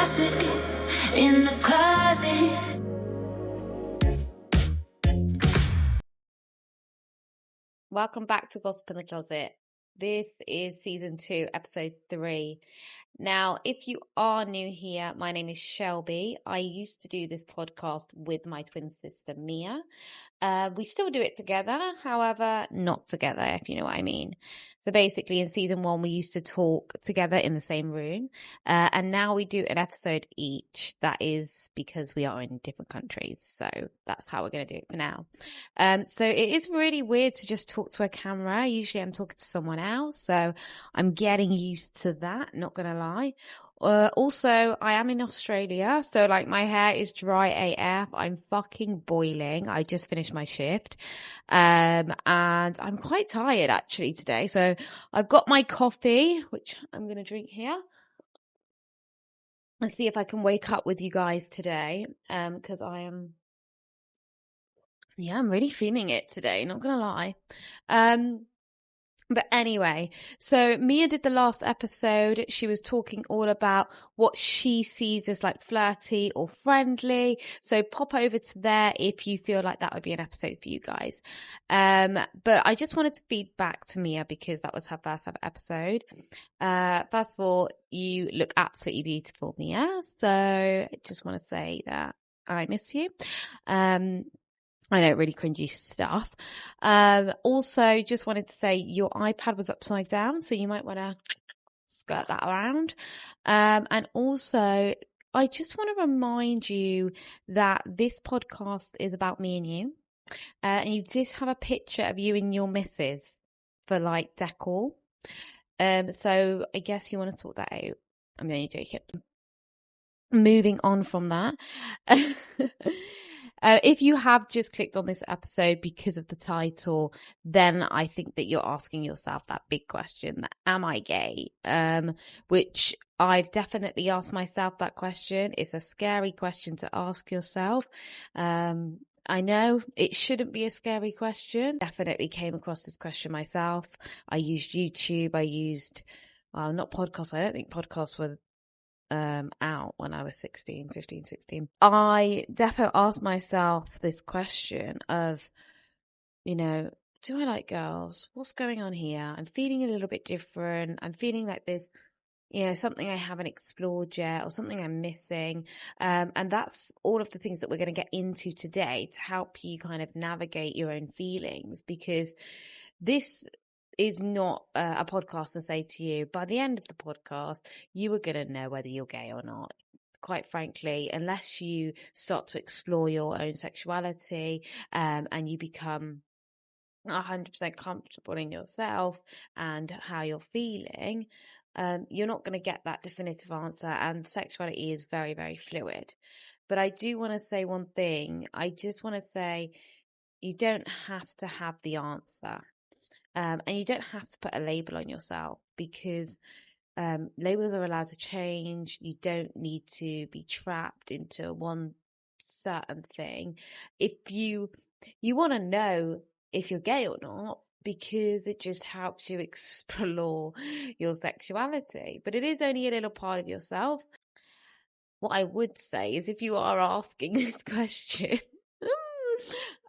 closet, in the closet. Welcome back to Gossip in the Closet. This is season 2, episode 3. Now, if you are new here, my name is Shelby. I used to do this podcast with my twin sister, Mia. We still do it together, however, not together, if you know what I mean. So basically, in season 1, we used to talk together in the same room. And now we do an episode each. That is because we are in different countries. So that's how we're going to do it for now. So it is really weird to just talk to a camera. Usually I'm talking to someone else. So I'm getting used to that, not going to lie. Also, I am in Australia, so like my hair is dry AF. I'm fucking boiling. I just finished my shift. And I'm quite tired actually today. So I've got my coffee, which I'm going to drink here. Let's see if I can wake up with you guys today. Because I'm really feeling it today, not going to lie. But anyway, so Mia did the last episode. She was talking all about what she sees as like flirty or friendly. So pop over to there if you feel like that would be an episode for you guys. But I just wanted to feed back to Mia because that was her first ever episode. First of all, you look absolutely beautiful, Mia. So I just want to say that I miss you. I know, really cringy stuff. Also, just wanted to say your iPad was upside down, so you might want to skirt that around. And also, I just want to remind you that this podcast is about me and you. And you just have a picture of you and your missus for like decor. So I guess you want to sort that out. I'm only joking. Moving on from that. If you have just clicked on this episode because of the title, then I think that you're asking yourself that big question, am I gay? Which I've definitely asked myself that question. It's a scary question to ask yourself. I know it shouldn't be a scary question. Definitely came across this question myself. I used YouTube. Not podcasts. I don't think podcasts were out when I was 15, 16. I definitely asked myself this question of, do I like girls? What's going on here? I'm feeling a little bit different. I'm feeling like there's, something I haven't explored yet or something I'm missing. And that's all of the things that we're going to get into today to help you kind of navigate your own feelings, because this is not a podcast to say to you, by the end of the podcast, you are going to know whether you're gay or not. Quite frankly, unless you start to explore your own sexuality and you become 100% comfortable in yourself and how you're feeling, you're not going to get that definitive answer. And sexuality is very, very fluid. But I do want to say one thing. I just want to say you don't have to have the answer. And you don't have to put a label on yourself, because labels are allowed to change. You don't need to be trapped into one certain thing. If you want to know if you're gay or not, because it just helps you explore your sexuality. But it is only a little part of yourself. What I would say is, if you are asking this question,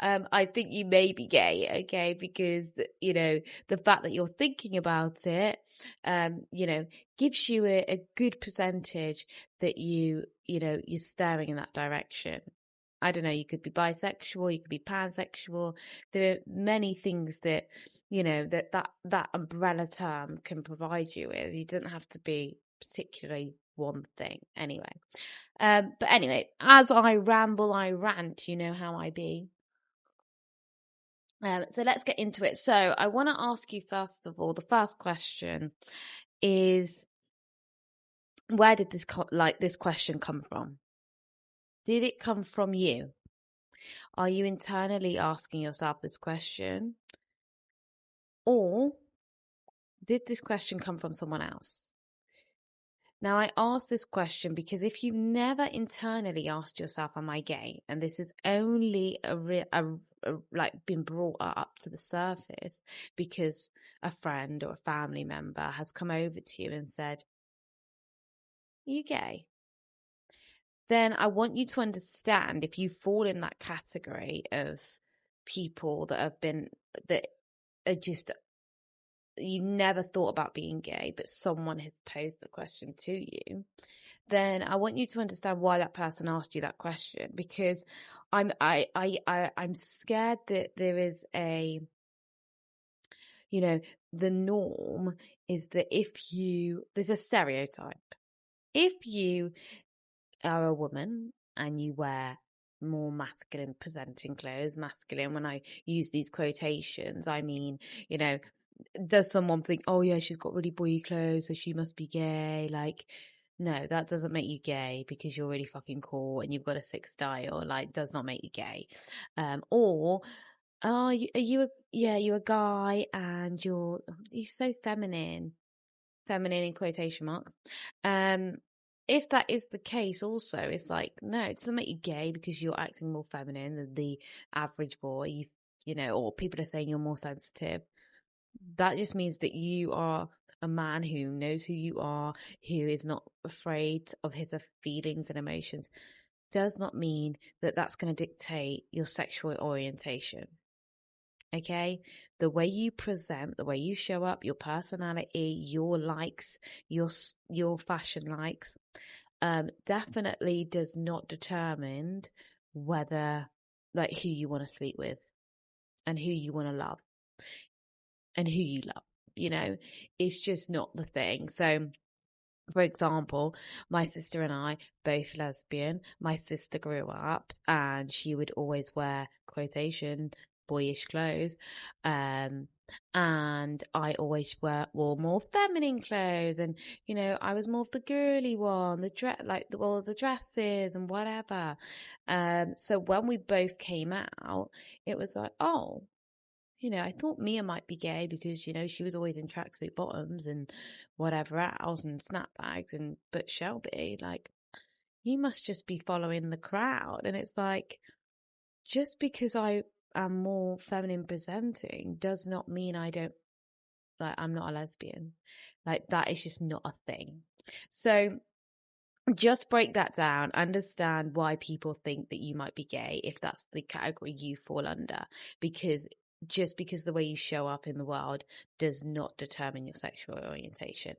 I think you may be gay, okay? Because, the fact that you're thinking about it, gives you a good percentage that you're staring in that direction. I don't know, you could be bisexual, you could be pansexual. There are many things that, that umbrella term can provide you with. You don't have to be particularly one thing anyway. But anyway, as I ramble, I rant, you know how I be. So let's get into it. So I want to ask you, first of all, the first question is, where did this question come from? Did it come from you? Are you internally asking yourself this question? Or did this question come from someone else? Now, I ask this question because if you've never internally asked yourself, am I gay? And this is only been brought up to the surface because a friend or a family member has come over to you and said, are you gay? then I want you to understand, if you fall in that category of people that are just, you never thought about being gay, but someone has posed the question to you, then I want you to understand why that person asked you that question, because I'm scared that there is a, the norm is that there's a stereotype. If you are a woman and you wear more masculine presenting clothes, masculine, when I use these quotations, I mean, does someone think, oh yeah, she's got really boy clothes, so she must be gay? Like, no, that doesn't make you gay because you're really fucking cool and you've got a sick style. Like, does not make you gay. Or, oh, you're a guy and you're so feminine in quotation marks. If that is the case, also, it's like, no, it doesn't make you gay because you're acting more feminine than the average boy, or people are saying you're more sensitive. That just means that you are a man who knows who you are, who is not afraid of his feelings and emotions. Does not mean that that's going to dictate your sexual orientation. Okay? The way you present, the way you show up, your personality, your likes, your fashion likes, definitely does not determine whether, like, who you want to sleep with and who you want to love and who you love. It's just not the thing. So, for example, my sister and I, both lesbian. My sister grew up and she would always wear quotation boyish clothes. And I always wore more feminine clothes, and I was more of the girly one, the dresses and whatever. So when we both came out, it was like, oh, I thought Mia might be gay because, she was always in tracksuit bottoms and whatever else and snapbags, but Shelby, like, you must just be following the crowd. And it's like, just because I am more feminine presenting does not mean I'm not a lesbian. Like, that is just not a thing. So just break that down, understand why people think that you might be gay, if that's the category you fall under, because just because the way you show up in the world does not determine your sexual orientation.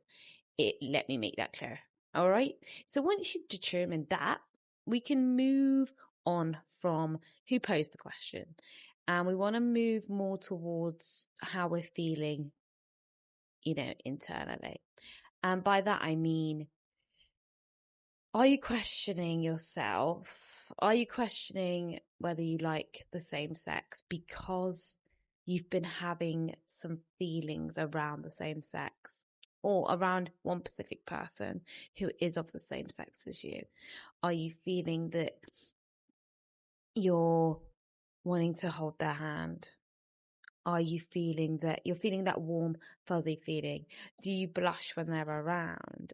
Let me make that clear. All right. So once you've determined that, we can move on from who posed the question. And we want to move more towards how we're feeling, internally. And by that, I mean, are you questioning yourself? Are you questioning whether you like the same sex because you've been having some feelings around the same sex or around one specific person who is of the same sex as you? Are you feeling that you're wanting to hold their hand? Are you feeling that you're feeling that warm, fuzzy feeling? Do you blush when they're around?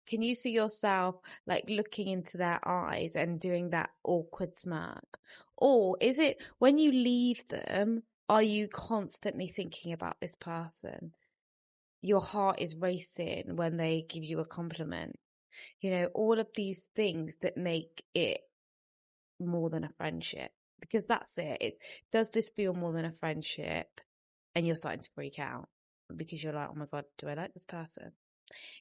Can you see yourself like looking into their eyes and doing that awkward smirk? Or is it when you leave them, are you constantly thinking about this person? Your heart is racing when they give you a compliment. All of these things that make it more than a friendship. Because that's it. Does this feel more than a friendship? And you're starting to freak out because you're like, oh my God, do I like this person?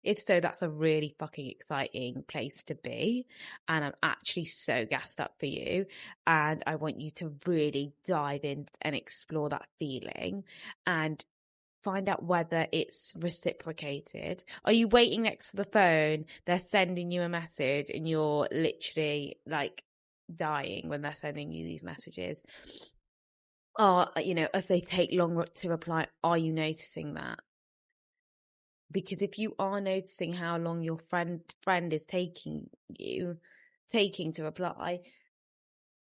If so, that's a really fucking exciting place to be. And I'm actually so gassed up for you. And I want you to really dive in and explore that feeling and find out whether it's reciprocated. Are you waiting next to the phone? They're sending you a message and you're literally like dying when they're sending you these messages. Or, if they take long to reply, are you noticing that? Because if you are noticing how long your friend is taking to reply,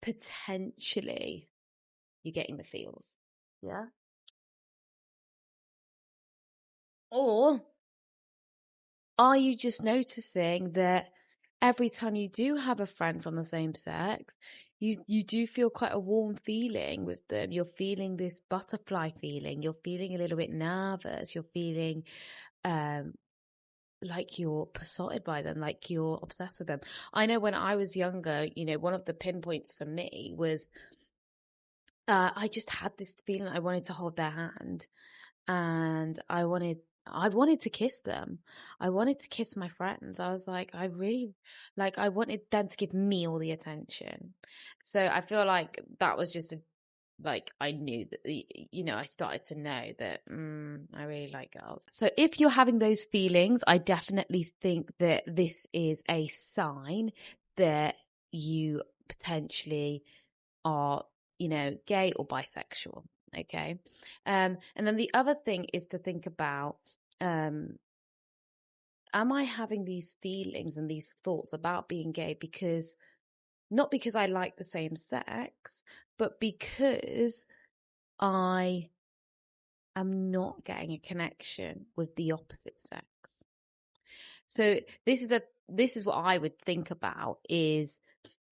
potentially you're getting the feels. Yeah. Or are you just noticing that every time you do have a friend from the same sex, you do feel quite a warm feeling with them. You're feeling this butterfly feeling. You're feeling a little bit nervous. You're feeling like you're besotted by them, like you're obsessed with them. I know when I was younger, you know, one of the pinpoints for me was I just had this feeling I wanted to hold their hand, and I wanted to kiss them. I wanted to kiss my friends. I was like, I really, like, I wanted them to give me all the attention. So I feel like that was just like, I knew that, you know, I started to know that I really like girls. So if you're having those feelings, I definitely think that this is a sign that you potentially are, you know, gay or bisexual. Okay. And then the other thing is to think about, am I having these feelings and these thoughts about being gay because, not because I like the same sex, but because I am not getting a connection with the opposite sex. So this is what I would think about is,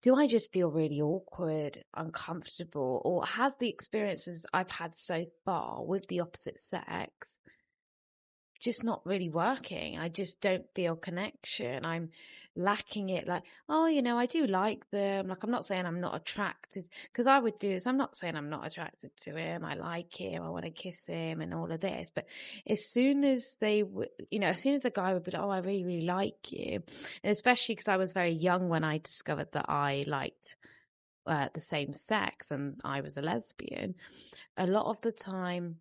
do I just feel really awkward, uncomfortable, or has the experiences I've had so far with the opposite sex just not really working? I just don't feel connection. I'm lacking it. Like, oh, you know, I do like them. Like, I'm not saying I'm not attracted, because I would do this. I'm not saying I'm not attracted to him. I like him. I want to kiss him and all of this. But as soon as they would, you know, as soon as a guy would be like, oh, I really, really like you. And especially because I was very young when I discovered that I liked the same sex and I was a lesbian. A lot of the time,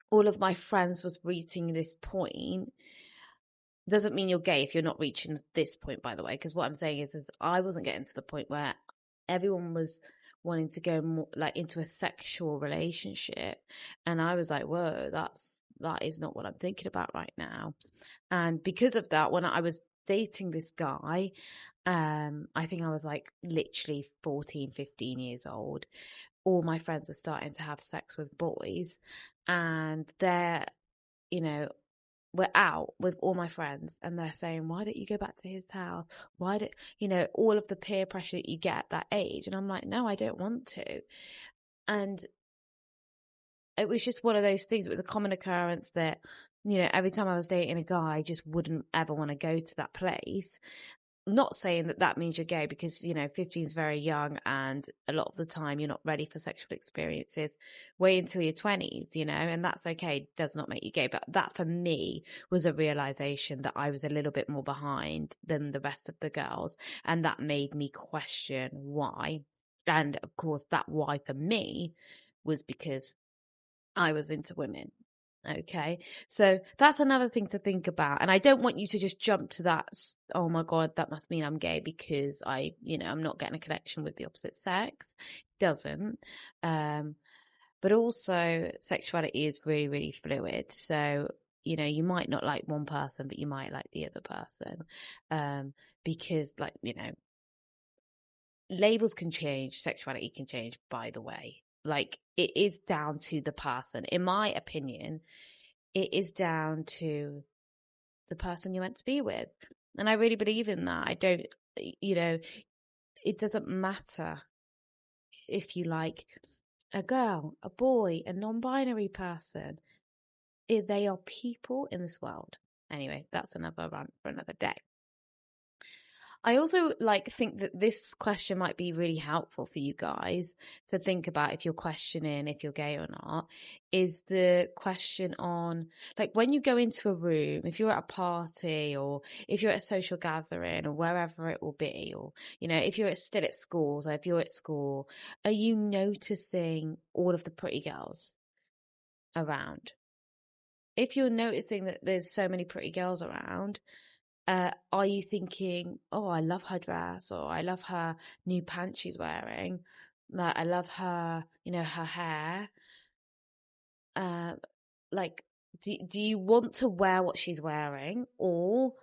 all of my friends was reaching this point. Doesn't mean you're gay if you're not reaching this point, by the way, because what I'm saying is I wasn't getting to the point where everyone was wanting to go more like into a sexual relationship, and I was like, whoa, that is not what I'm thinking about right now. And because of that, when I was dating this guy, I think I was like literally 14, 15 years old. All my friends are starting to have sex with boys, and they're, you know, we're out with all my friends and they're saying, why don't you go back to his house? Why don't, you know, all of the peer pressure that you get at that age. And I'm like, no, I don't want to. And it was just one of those things. It was a common occurrence that, you know, every time I was dating a guy, I just wouldn't ever want to go to that place. Not saying that that means you're gay, because, you know, 15 is very young, and a lot of the time you're not ready for sexual experiences way until your 20s, you know, and that's okay. It does not make you gay. But that for me was a realization that I was a little bit more behind than the rest of the girls, and that made me question why. And of course, that why for me was because I was into women. Okay. So that's another thing to think about. And I don't want you to just jump to that, oh my God, that must mean I'm gay because I'm not getting a connection with the opposite sex. It doesn't. But also sexuality is really, really fluid. So, you know, you might not like one person, but you might like the other person. Because, like, you know, labels can change, sexuality can change, by the way. Like, it is down to the person. In my opinion, it is down to the person you're meant to be with. And I really believe in that. I don't, you know, it doesn't matter if you like a girl, a boy, a non-binary person. They are people in this world. Anyway, that's another rant for another day. I also think that this question might be really helpful for you guys to think about if you're questioning if you're gay or not, is the question on, like, when you go into a room, if you're at a party or if you're at a social gathering or wherever it will be, or, you know, if you're still at school, so if you're at school, are you noticing all of the pretty girls around? If you're noticing that there's so many pretty girls around, are you thinking, oh, I love her dress, or I love her new pants she's wearing, like, I love her, you know, her hair. Like, do you want to wear what she's wearing, or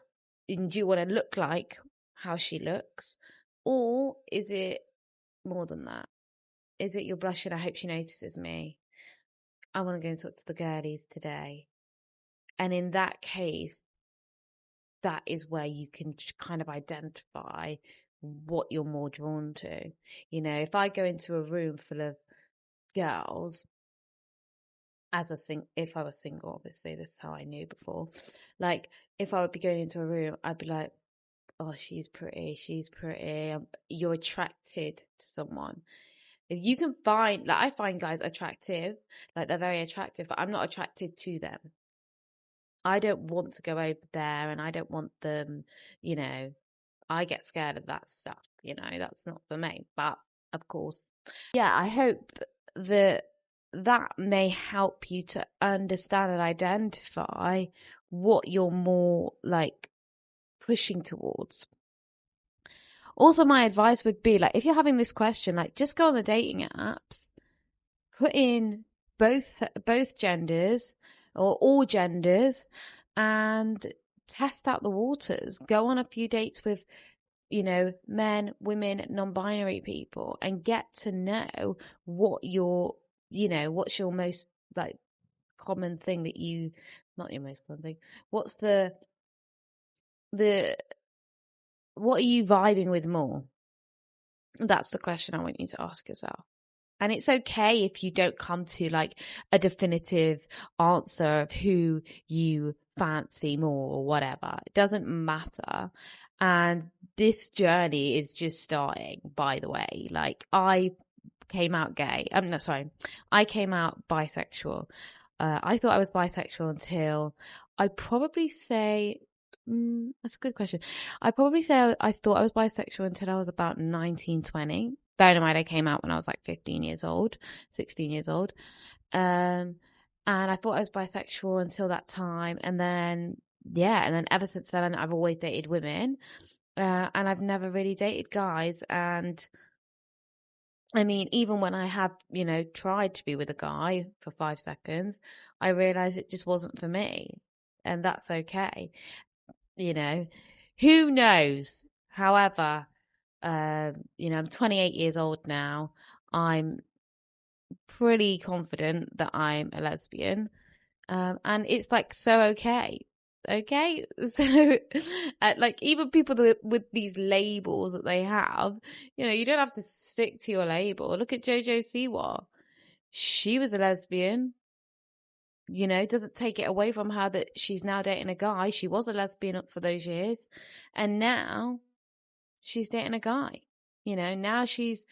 do you want to look like how she looks, or is it more than that? Is it you're blushing, I hope she notices me, I want to go and talk to the girlies today? And in that case, that is where you can kind of identify what you're more drawn to. You know, if I go into a room full of girls if I was single, obviously, this is how I knew before. Like, if I would be going into a room, I'd be like, oh, she's pretty. You're attracted to someone. If you can find, like, I find guys attractive, like, they're very attractive, but I'm not attracted to them. I don't want to go over there, and I don't want them, I get scared of that stuff, that's not for me. But of course, yeah, I hope that may help you to understand and identify what you're more like pushing towards. Also, my advice would be, like, if you're having this question, like, just go on the dating apps, put in both genders or all genders, and test out the waters. Go on a few dates with, men, women, non-binary people, and get to know what what's your most, like, common thing that you, not your most common thing, what's what are you vibing with more? That's the question I want you to ask yourself. And it's okay if you don't come to, like, a definitive answer of who you fancy more or whatever. It doesn't matter. And this journey is just starting, by the way. Like, I came out gay. I came out bisexual. I thought I was bisexual until I probably say... that's a good question. I probably say I thought I was bisexual until I was about 19, 20. Bear in mind, I came out when I was like 16 years old. And I thought I was bisexual until that time. And then ever since then, I've always dated women. And I've never really dated guys. And I mean, even when I have, tried to be with a guy for 5 seconds, I realized it just wasn't for me. And that's okay. Who knows? However, I'm 28 years old now. I'm pretty confident that I'm a lesbian. And it's like, so okay. Okay. So, like, even people with these labels that they have, you don't have to stick to your label. Look at JoJo Siwa. She was a lesbian. Doesn't take it away from her that she's now dating a guy. She was a lesbian for those years. And now she's dating a guy. Now she's,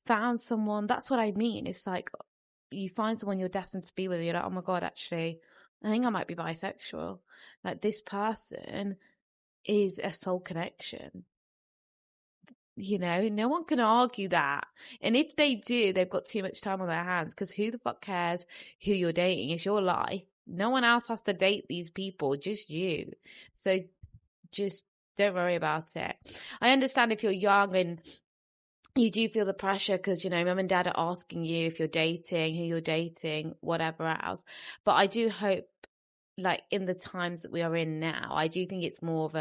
found someone. That's what I mean. It's like, you find someone you're destined to be with. You're like, oh my God, actually, I think I might be bisexual. Like, this person is a soul connection. No one can argue that. And if they do, they've got too much time on their hands, because who the fuck cares who you're dating? It's your life. No one else has to date these people, just you. So just don't worry about it. I understand if you're young and you do feel the pressure because, mum and dad are asking you if you're dating, who you're dating, whatever else. But I do hope, like, in the times that we are in now, I do think it's more of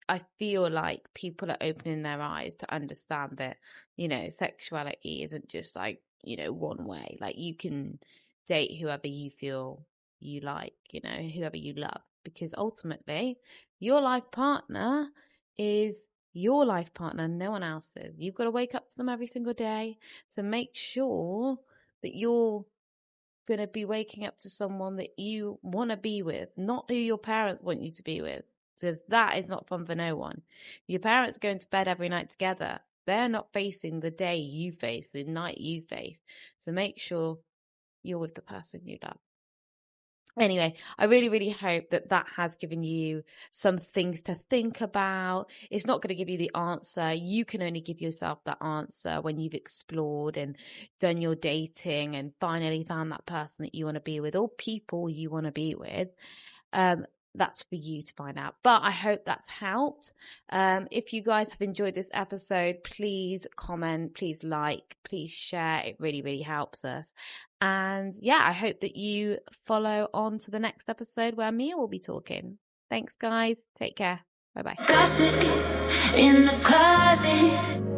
I feel like people are opening their eyes to understand that, sexuality isn't just like, one way. Like, you can date whoever you feel you like, whoever you love, because ultimately your life partner is your life partner, no one else's. You've got to wake up to them every single day. So make sure that you're going to be waking up to someone that you want to be with, not who your parents want you to be with. Because that is not fun for no one. Your parents going to bed every night together. They're not facing the day you face, the night you face. So make sure you're with the person you love. Anyway, I really, really hope that has given you some things to think about. It's not going to give you the answer. You can only give yourself the answer when you've explored and done your dating and finally found that person that you want to be with, or people you want to be with. That's for you to find out. But I hope that's helped. If you guys have enjoyed this episode, please comment, please like, please share. It really, really helps us. And yeah, I hope that you follow on to the next episode where Mia will be talking. Thanks, guys. Take care. Bye-bye. Gossip in the closet.